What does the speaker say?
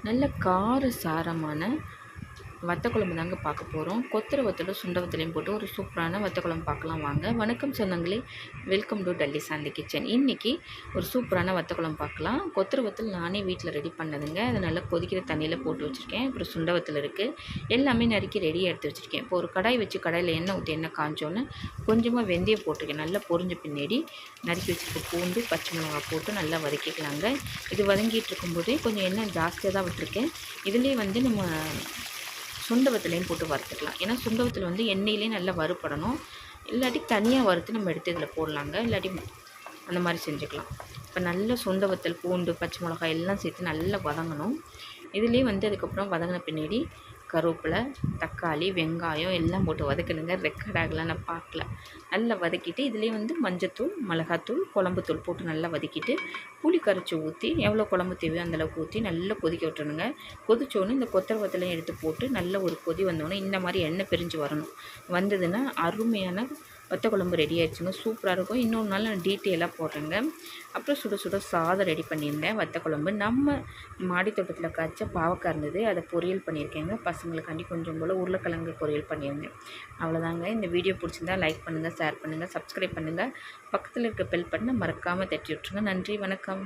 நல்ல கார சாரமான வத்த குழம்பு தாங்க பார்க்க போகிறோம். கொத்தரை வத்தலும் சுண்ட வத்தலையும் போட்டு ஒரு சூப்பரான வத்த குழம்பு பார்க்கலாம் வாங்க. வணக்கம் சொந்தங்களே, welcome to Dolly Shanti kitchen. இன்றைக்கி ஒரு சூப்பரான வத்த குழம்பு பார்க்கலாம். கொத்தரை வத்தல் நானே வீட்டில் ரெடி பண்ணதுங்க. அதை நல்லா கொதிக்கிற தண்ணியில் போட்டு வச்சுருக்கேன். அப்புறம் சுண்ட வத்தல் இருக்குது, எல்லாமே நறுக்கி ரெடியாக எடுத்து வச்சுருக்கேன். இப்போ ஒரு கடாய் வச்சு கடாயில் எண்ணெய் ஊற்றி எண்ணெய் காஞ்சோன்னு கொஞ்சமாக வெந்தயம் போட்டிருக்கேன். நல்லா பொரிஞ்ச பின்னாடி நறுக்கி வச்சுருக்க பூண்டு பச்சை மிளகாய் போட்டு நல்லா வதக்கிக்கலாங்க. இது வதங்கிட்டு இருக்கும்போதே கொஞ்சம் எண்ணெய் ஜாஸ்தியாக தான் விட்டுருக்கேன். இதுலேயே நம்ம சுண்டவத்திலையும் போட்டு வறுத்துக்கலாம். ஏன்னா சுண்டவத்தில் எண்ணெயிலே நல்லா வறுப்படணும். இல்லாட்டி தனியாக வறுத்து நம்ம எடுத்து இதில் போடலாங்க. இல்லாட்டி அந்த மாதிரி செஞ்சுக்கலாம். இப்போ நல்ல சுண்டவத்தல் பூண்டு பச்சை மிளகாய் எல்லாம் சேர்த்து நல்லா வதங்கணும். இதுலேயே அதுக்கப்புறம் வதங்கின பின்னாடி கருவேப்பிலை தக்காளி வெங்காயம் எல்லாம் போட்டு வதக்கணுங்க. ரெக்கார்ட் ஆகலாம், நான் பார்க்கல. நல்லா வதக்கிட்டு இதுலேயே மஞ்சத்தூள் மிளகாத்தூள் குழம்புத்தூள் போட்டு நல்லா வதக்கிட்டு புளி கரைச்சி ஊற்றி எவ்வளோ குழம்பு தேவையோ அந்தளவுக்கு ஊற்றி நல்லா கொதிக்க விட்டுணுங்க. கொதிச்சோன்னு இந்த கொத்தரை வத்தலையும் எடுத்து போட்டு நல்ல ஒரு கொதி வந்தோடனே இந்த மாதிரி எண்ணெய் பிரிஞ்சு வரணும். வந்ததுன்னா அருமையான வத்த குழம்பு ரெடி ஆகிடுச்சுங்க. சூப்பராக இருக்கும். இன்னொரு நாள் நான் டீட்டெயிலாக போடுறேங்க. அப்புறம் சுட சுட சாதம் ரெடி பண்ணியிருந்தேன். வத்த குழம்பு நம்ம மாடி தோட்டத்தில் காய்ச்ச பாவக்காய் இருந்தது, அதை பொரியல் பண்ணியிருக்கேங்க. பசங்களுக்காண்டி கொஞ்சம் போல் உருளைக்கிழங்கு பொரியல் பண்ணியிருந்தேன். அவ்வளோதாங்க. இந்த வீடியோ பிடிச்சிருந்தா லைக் பண்ணுங்கள், ஷேர் பண்ணுங்கள், சப்ஸ்கிரைப் பண்ணுங்கள். பக்கத்தில் இருக்க பெல் பட்டனை மறக்காமல் தட்டி விட்டுருங்க. நன்றி, வணக்கம்.